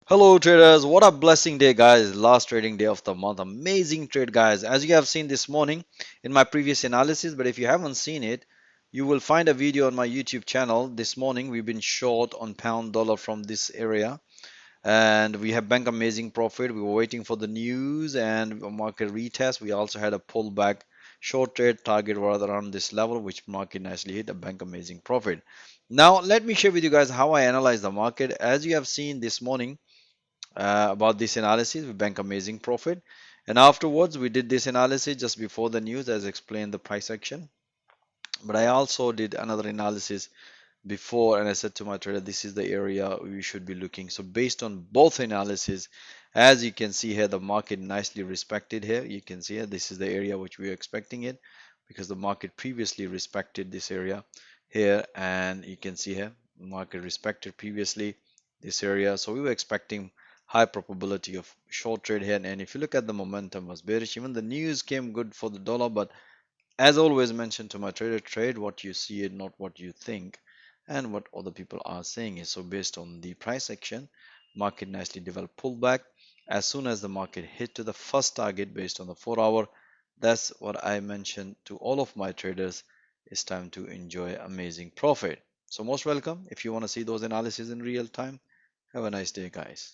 Hello traders, what a blessing day guys. Last trading day of the month. Amazing trade guys. As you have seen this morning in my previous analysis, but if you haven't seen it, you will find a video on my YouTube channel. This morning we've been short on pound dollar from this area and we have bank amazing profit. We were waiting for the news and a market retest. We also had a pullback short trade target right around this level, which market nicely hit a bank amazing profit. Now let me share with you guys how I analyze the market. As you have seen this morning, about this analysis with bank amazing profit, and afterwards we did this analysis just before the news as explained the price action. But I also did another analysis before and I said to my trader this is the area we should be looking. So based on both analysis, as you can see here, the market nicely respected here. You can see here this is the area which we are expecting it, because the market previously respected this area here, and you can see here market respected previously this area, so we were expecting high probability of short trade here. And if you look at the momentum was bearish, even the news came good for the dollar, but as always mentioned to my trader, trade what you see it, not what you think and what other people are saying is. So based on the price action, market nicely developed pullback. As soon as the market hit to the first target based on the 4 hour, that's what I mentioned to all of my traders. It's time to enjoy amazing profit. So most welcome. If you want to see those analyses in real time, have a nice day guys.